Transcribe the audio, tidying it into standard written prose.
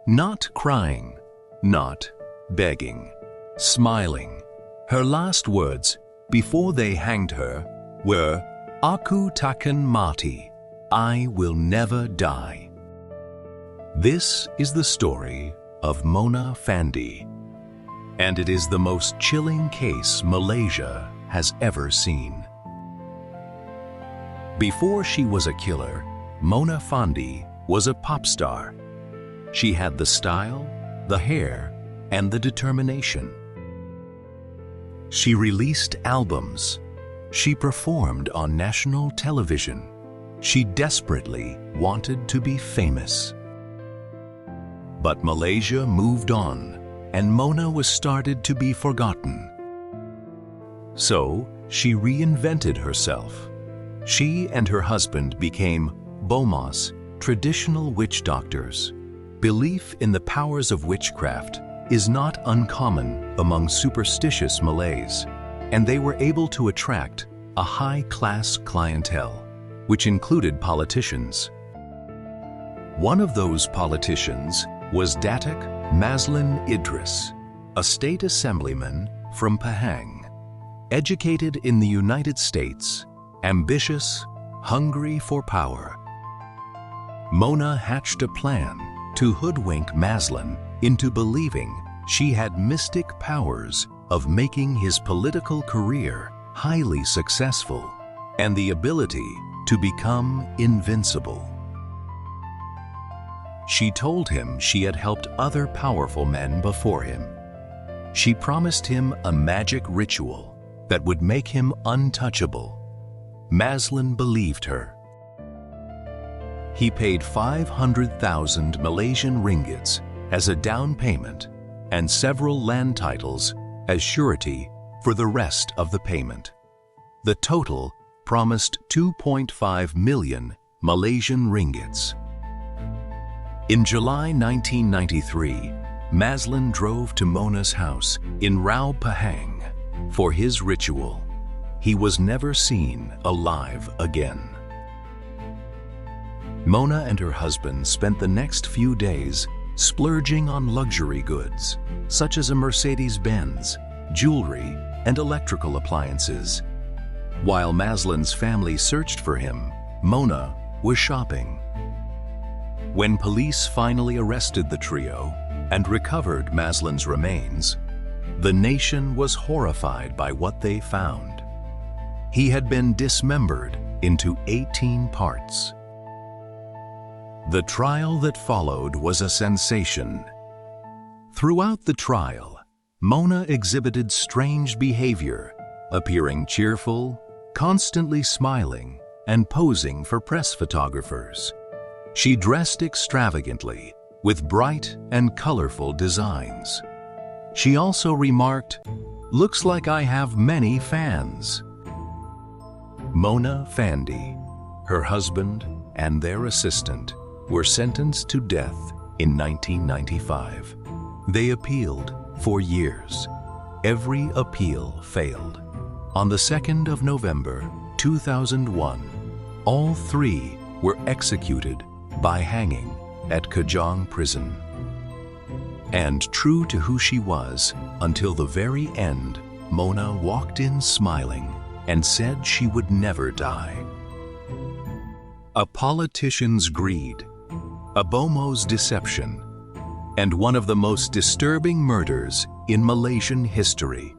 Not crying, not begging, smiling. Her last words before they hanged her were, "Aku takkan mati," I will never die. This is the story of Mona Fandey, and it is the most chilling case Malaysia has ever seen. Before she was a killer, Mona Fandey was a pop star. She had the style, the hair, and the determination. She released albums. She performed on national television. She desperately wanted to be famous. But Malaysia moved on, and Mona was started to be forgotten. So she reinvented herself. She and her husband became bomohs, traditional witch doctors. Belief in the powers of witchcraft is not uncommon among superstitious Malays, and they were able to attract a high-class clientele, which included politicians. One of those politicians was Datuk Mazlan Idris, a state assemblyman from Pahang, educated in the United States, ambitious, hungry for power. Mona hatched a plan to hoodwink Mazlan into believing she had mystic powers of making his political career highly successful and the ability to become invincible. She told him she had helped other powerful men before him. She promised him a magic ritual that would make him untouchable. Mazlan believed her. He paid 500,000 Malaysian ringgits as a down payment and several land titles as surety for the rest of the payment. The total promised 2.5 million Malaysian ringgits. In July 1993, Mazlan drove to Mona's house in Rao Pahang for his ritual. He was never seen alive again. Mona and her husband spent the next few days splurging on luxury goods, such as a Mercedes-Benz, jewelry, and electrical appliances. While Mazlan's family searched for him, Mona was shopping. When police finally arrested the trio and recovered Mazlan's remains, the nation was horrified by what they found. He had been dismembered into 18 parts. The trial that followed was a sensation. Throughout the trial, Mona exhibited strange behavior, appearing cheerful, constantly smiling, and posing for press photographers. She dressed extravagantly, with bright and colorful designs. She also remarked, "Looks like I have many fans." Mona Fandey, her husband, and their assistant were sentenced to death in 1995. They appealed for years. Every appeal failed. On the 2nd of November 2001, all three were executed by hanging at Kajang prison. And true to who she was, until the very end, Mona walked in smiling and said she would never die. A politician's greed, a bomoh's deception, and one of the most disturbing murders in Malaysian history.